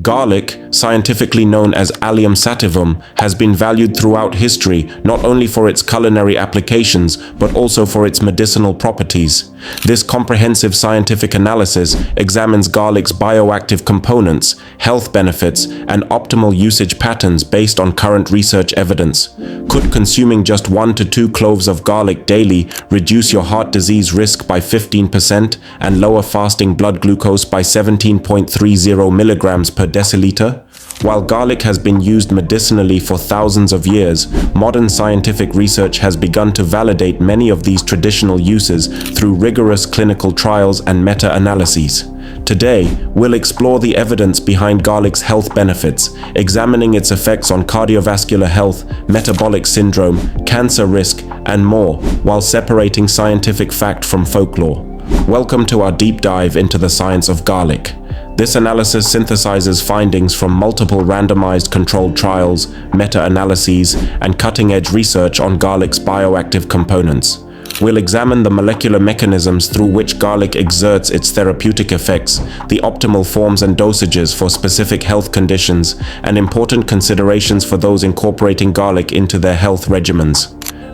Garlic, scientifically known as Allium sativum, has been valued throughout history not only for its culinary applications but also for its medicinal properties. This comprehensive scientific analysis examines garlic's bioactive components, health benefits, and optimal usage patterns based on current research evidence. Could consuming just 1 to 2 cloves of garlic daily reduce your heart disease risk by 15% and lower fasting blood glucose by 17.30 milligrams per deciliter? While garlic has been used medicinally for thousands of years, modern scientific research has begun to validate many of these traditional uses through rigorous clinical trials and meta-analyses. Today, we'll explore the evidence behind garlic's health benefits, examining its effects on cardiovascular health, metabolic syndrome, cancer risk, and more, while separating scientific fact from folklore. Welcome to our deep dive into the science of garlic. This analysis synthesizes findings from multiple randomized controlled trials, meta-analyses, and cutting-edge research on garlic's bioactive components. We'll examine the molecular mechanisms through which garlic exerts its therapeutic effects, the optimal forms and dosages for specific health conditions, and important considerations for those incorporating garlic into their health regimens.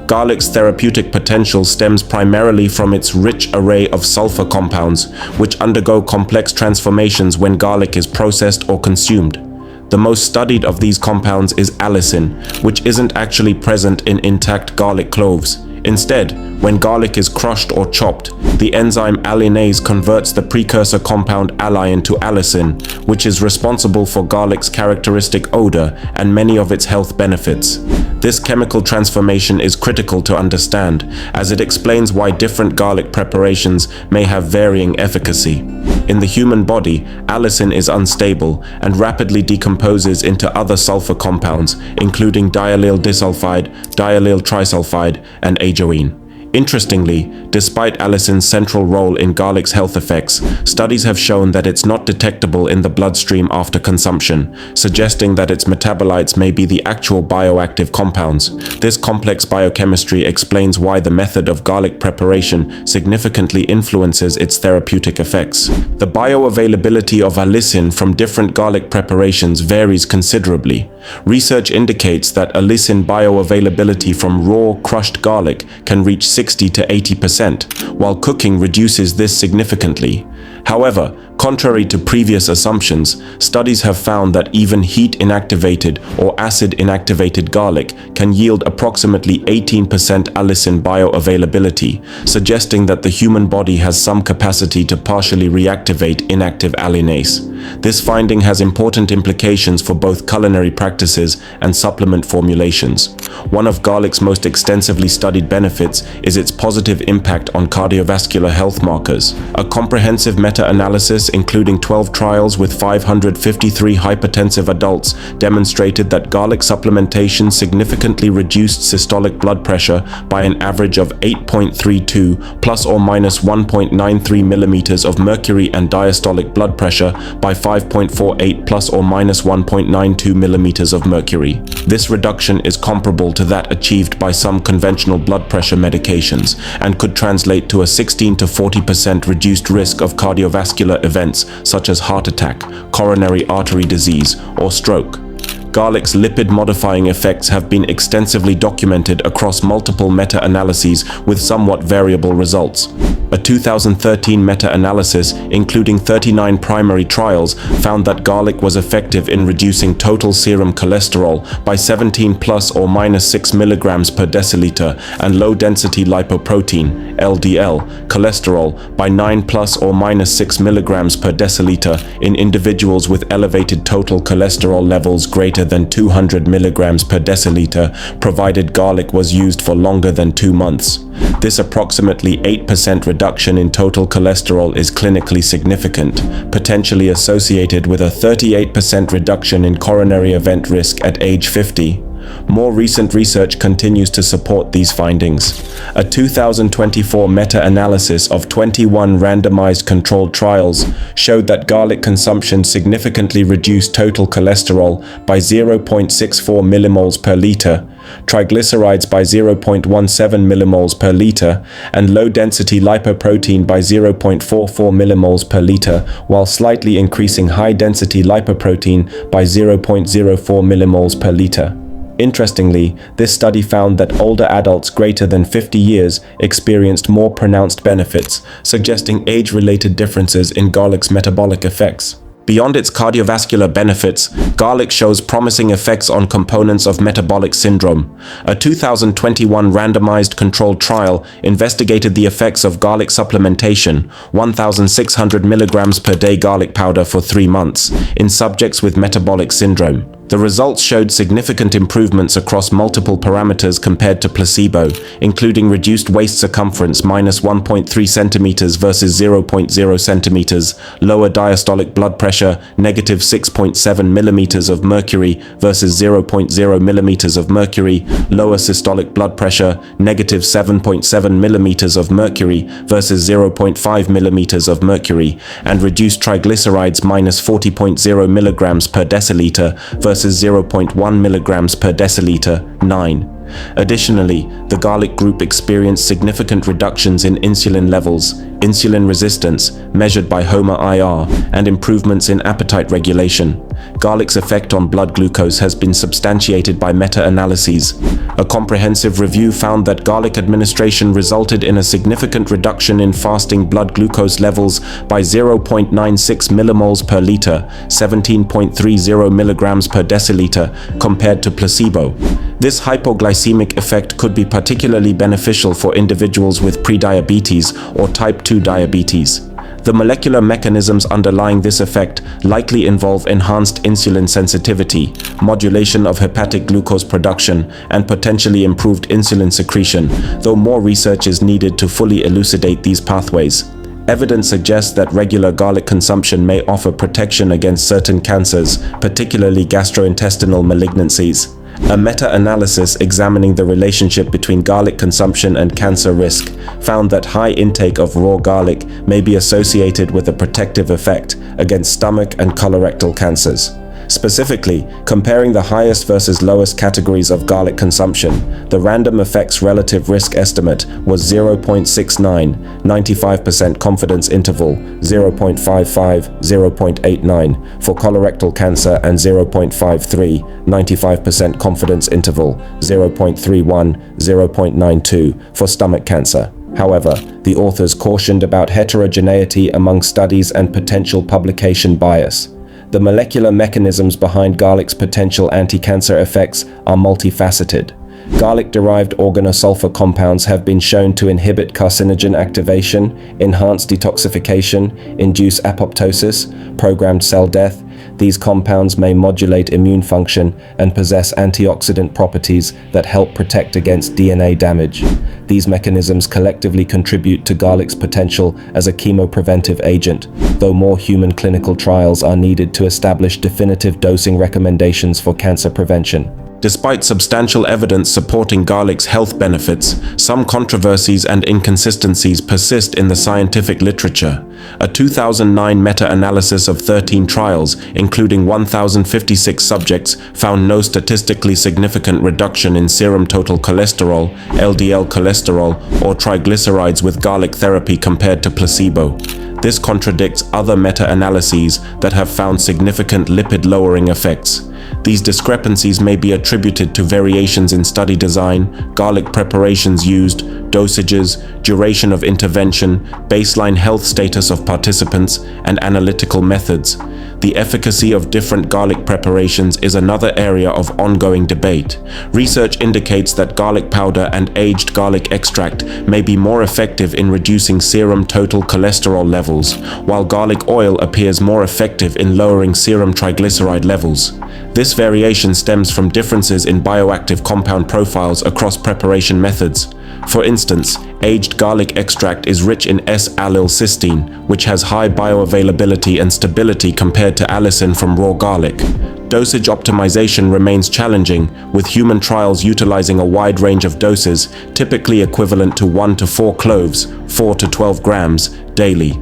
Garlic's therapeutic potential stems primarily from its rich array of sulfur compounds, which undergo complex transformations when garlic is processed or consumed. The most studied of these compounds is allicin, which isn't actually present in intact garlic cloves. Instead, when garlic is crushed or chopped, the enzyme allinase converts the precursor compound allicin to allicin, which is responsible for garlic's characteristic odor and many of its health benefits. This chemical transformation is critical to understand, as it explains why different garlic preparations may have varying efficacy. In the human body, allicin is unstable and rapidly decomposes into other sulfur compounds, including diallyl disulfide, diallyl trisulfide, and ajoine. Interestingly, despite allicin's central role in garlic's health effects, studies have shown that it's not detectable in the bloodstream after consumption, suggesting that its metabolites may be the actual bioactive compounds. This complex biochemistry explains why the method of garlic preparation significantly influences its therapeutic effects. The bioavailability of allicin from different garlic preparations varies considerably. Research indicates that allicin bioavailability from raw, crushed garlic can reach 60 to 80%, while cooking reduces this significantly. However, contrary to previous assumptions, studies have found that even heat-inactivated or acid-inactivated garlic can yield approximately 18% allicin bioavailability, suggesting that the human body has some capacity to partially reactivate inactive allinase. This finding has important implications for both culinary practices and supplement formulations. One of garlic's most extensively studied benefits is its positive impact on cardiovascular health markers. A comprehensive meta-analysis including 12 trials with 553 hypertensive adults demonstrated that garlic supplementation significantly reduced systolic blood pressure by an average of 8.32 plus or minus 1.93 millimeters of mercury and diastolic blood pressure by 5.48 plus or minus 1.92 millimeters of mercury. This reduction is comparable to that achieved by some conventional blood pressure medications and could translate to a 16 to 40% reduced risk of cardiovascular events such as heart attack, coronary artery disease, or stroke. Garlic's lipid-modifying effects have been extensively documented across multiple meta-analyses with somewhat variable results. A 2013 meta-analysis, including 39 primary trials, found that garlic was effective in reducing total serum cholesterol by 17 plus or minus 6 milligrams per deciliter and low-density lipoprotein, LDL, cholesterol by 9 plus or minus 6 milligrams per deciliter in individuals with elevated total cholesterol levels greater than 200 milligrams per deciliter, provided garlic was used for longer than 2 months. This approximately 8% reduction in total cholesterol is clinically significant, potentially associated with a 38% reduction in coronary event risk at age 50. More recent research continues to support these findings. A 2024 meta-analysis of 21 randomized controlled trials showed that garlic consumption significantly reduced total cholesterol by 0.64 millimoles per liter, triglycerides by 0.17 millimoles per liter, and low-density lipoprotein by 0.44 millimoles per liter, while slightly increasing high-density lipoprotein by 0.04 millimoles per liter. Interestingly, this study found that older adults greater than 50 years experienced more pronounced benefits, suggesting age-related differences in garlic's metabolic effects. Beyond its cardiovascular benefits, garlic shows promising effects on components of metabolic syndrome. A 2021 randomized controlled trial investigated the effects of garlic supplementation, 1,600 milligrams per day garlic powder for 3 months, in subjects with metabolic syndrome. The results showed significant improvements across multiple parameters compared to placebo, including reduced waist circumference -1.3 centimeters versus 0.0 centimeters, lower diastolic blood pressure -6.7 millimeters of mercury versus 0.0 millimeters of mercury, lower systolic blood pressure -7.7 millimeters of mercury versus 0.5 millimeters of mercury, and reduced triglycerides -40.0 milligrams per deciliter versus 0.1 milligrams per deciliter, 9. Additionally, the garlic group experienced significant reductions in insulin levels, insulin resistance, measured by HOMA-IR, and improvements in appetite regulation. Garlic's effect on blood glucose has been substantiated by meta-analyses. A comprehensive review found that garlic administration resulted in a significant reduction in fasting blood glucose levels by 0.96 millimoles per liter, 17.30 milligrams per deciliter, compared to placebo. This hypoglycemic effect could be particularly beneficial for individuals with prediabetes or type 2 diabetes. The molecular mechanisms underlying this effect likely involve enhanced insulin sensitivity, modulation of hepatic glucose production, and potentially improved insulin secretion, though more research is needed to fully elucidate these pathways. Evidence suggests that regular garlic consumption may offer protection against certain cancers, particularly gastrointestinal malignancies. A meta-analysis examining the relationship between garlic consumption and cancer risk found that high intake of raw garlic may be associated with a protective effect against stomach and colorectal cancers. Specifically, comparing the highest versus lowest categories of garlic consumption, the random effects relative risk estimate was 0.69, 95% confidence interval, 0.55, 0.89 for colorectal cancer, and 0.53, 95% confidence interval, 0.31, 0.92 for stomach cancer. However, the authors cautioned about heterogeneity among studies and potential publication bias. The molecular mechanisms behind garlic's potential anti-cancer effects are multifaceted. Garlic-derived organosulfur compounds have been shown to inhibit carcinogen activation, enhance detoxification, induce apoptosis, programmed cell death. These compounds may modulate immune function and possess antioxidant properties that help protect against DNA damage. These mechanisms collectively contribute to garlic's potential as a chemopreventive agent, though more human clinical trials are needed to establish definitive dosing recommendations for cancer prevention. Despite substantial evidence supporting garlic's health benefits, some controversies and inconsistencies persist in the scientific literature. A 2009 meta-analysis of 13 trials, including 1,056 subjects, found no statistically significant reduction in serum total cholesterol, LDL cholesterol, or triglycerides with garlic therapy compared to placebo. This contradicts other meta-analyses that have found significant lipid-lowering effects. These discrepancies may be attributed to variations in study design, garlic preparations used, dosages, duration of intervention, baseline health status of participants, and analytical methods. The efficacy of different garlic preparations is another area of ongoing debate. Research indicates that garlic powder and aged garlic extract may be more effective in reducing serum total cholesterol levels, while garlic oil appears more effective in lowering serum triglyceride levels. This variation stems from differences in bioactive compound profiles across preparation methods. For instance, aged garlic extract is rich in S-allyl cysteine, which has high bioavailability and stability compared to allicin from raw garlic. Dosage optimization remains challenging, with human trials utilizing a wide range of doses, typically equivalent to 1 to 4 cloves, 4 to 12 grams, daily.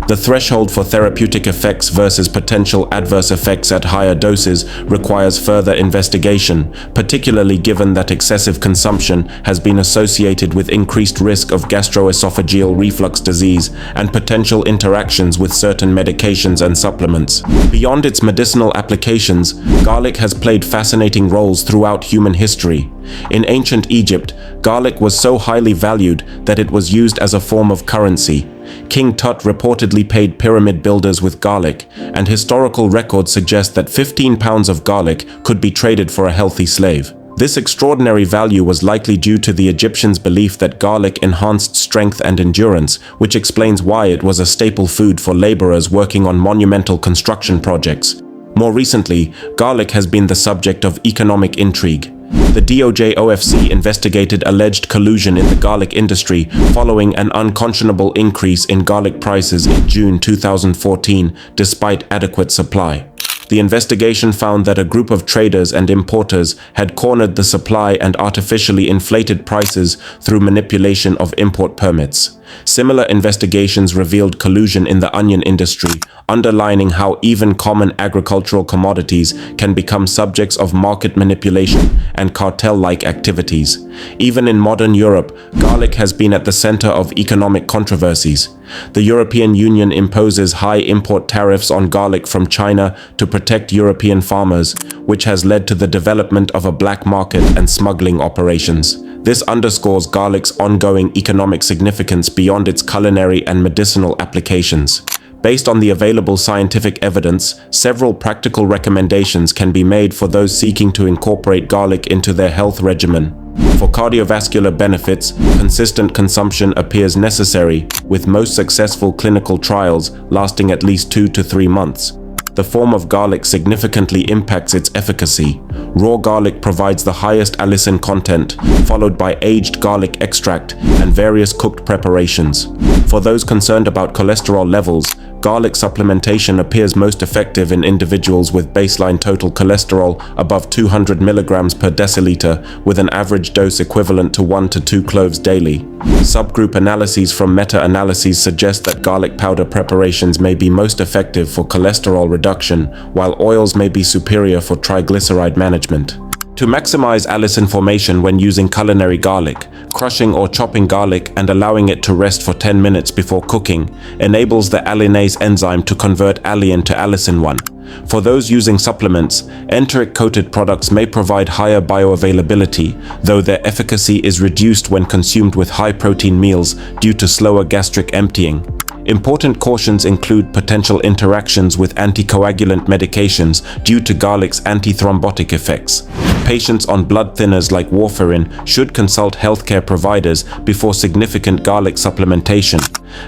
The threshold for therapeutic effects versus potential adverse effects at higher doses requires further investigation, particularly given that excessive consumption has been associated with increased risk of gastroesophageal reflux disease and potential interactions with certain medications and supplements. Beyond its medicinal applications, garlic has played fascinating roles throughout human history. In ancient Egypt, garlic was so highly valued that it was used as a form of currency. King Tut reportedly paid pyramid builders with garlic, and historical records suggest that 15 pounds of garlic could be traded for a healthy slave. This extraordinary value was likely due to the Egyptians' belief that garlic enhanced strength and endurance, which explains why it was a staple food for laborers working on monumental construction projects. More recently, garlic has been the subject of economic intrigue. The DOJ OFC investigated alleged collusion in the garlic industry following an unconscionable increase in garlic prices in June 2014, despite adequate supply. The investigation found that a group of traders and importers had cornered the supply and artificially inflated prices through manipulation of import permits. Similar investigations revealed collusion in the onion industry, underlining how even common agricultural commodities can become subjects of market manipulation and cartel-like activities. Even in modern Europe, garlic has been at the center of economic controversies. The European Union imposes high import tariffs on garlic from China to protect European farmers, which has led to the development of a black market and smuggling operations. This underscores garlic's ongoing economic significance beyond its culinary and medicinal applications. Based on the available scientific evidence, several practical recommendations can be made for those seeking to incorporate garlic into their health regimen. For cardiovascular benefits, consistent consumption appears necessary, with most successful clinical trials lasting at least 2 to 3 months. The form of garlic significantly impacts its efficacy. Raw garlic provides the highest allicin content, followed by aged garlic extract and various cooked preparations. For those concerned about cholesterol levels, garlic supplementation appears most effective in individuals with baseline total cholesterol above 200 milligrams per deciliter, with an average dose equivalent to 1 to 2 cloves daily. Subgroup analyses from meta-analyses suggest that garlic powder preparations may be most effective for cholesterol reduction, while oils may be superior for triglyceride management. To maximize allicin formation when using culinary garlic, crushing or chopping garlic and allowing it to rest for 10 minutes before cooking enables the allinase enzyme to convert alliin to allicin-1. For those using supplements, enteric-coated products may provide higher bioavailability, though their efficacy is reduced when consumed with high-protein meals due to slower gastric emptying. Important cautions include potential interactions with anticoagulant medications due to garlic's antithrombotic effects. Patients on blood thinners like warfarin should consult healthcare providers before significant garlic supplementation.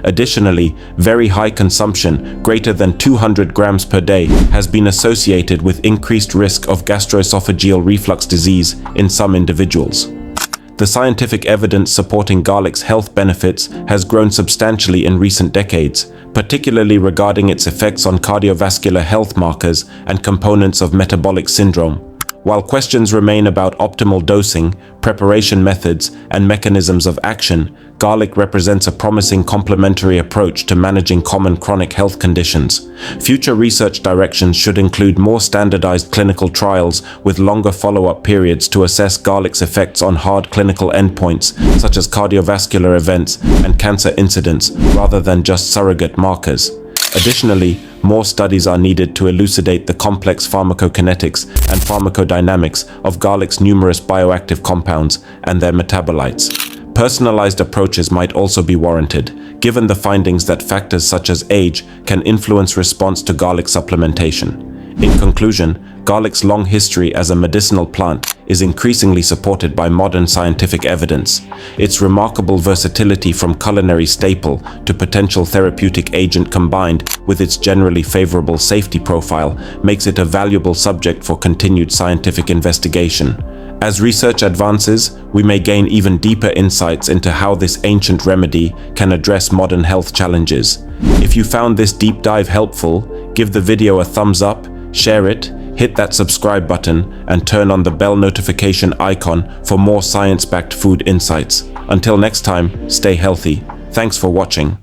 Additionally, very high consumption, greater than 200 grams per day, has been associated with increased risk of gastroesophageal reflux disease in some individuals. The scientific evidence supporting garlic's health benefits has grown substantially in recent decades, particularly regarding its effects on cardiovascular health markers and components of metabolic syndrome. While questions remain about optimal dosing, preparation methods, and mechanisms of action, garlic represents a promising complementary approach to managing common chronic health conditions. Future research directions should include more standardized clinical trials with longer follow-up periods to assess garlic's effects on hard clinical endpoints, such as cardiovascular events and cancer incidence, rather than just surrogate markers. Additionally, more studies are needed to elucidate the complex pharmacokinetics and pharmacodynamics of garlic's numerous bioactive compounds and their metabolites. Personalized approaches might also be warranted, given the findings that factors such as age can influence response to garlic supplementation. In conclusion, garlic's long history as a medicinal plant is increasingly supported by modern scientific evidence. Its remarkable versatility from culinary staple to potential therapeutic agent combined with its generally favorable safety profile makes it a valuable subject for continued scientific investigation. As research advances, we may gain even deeper insights into how this ancient remedy can address modern health challenges. If you found this deep dive helpful, give the video a thumbs up, share it, hit that subscribe button, and turn on the bell notification icon for more science-backed food insights. Until next time, stay healthy. Thanks for watching.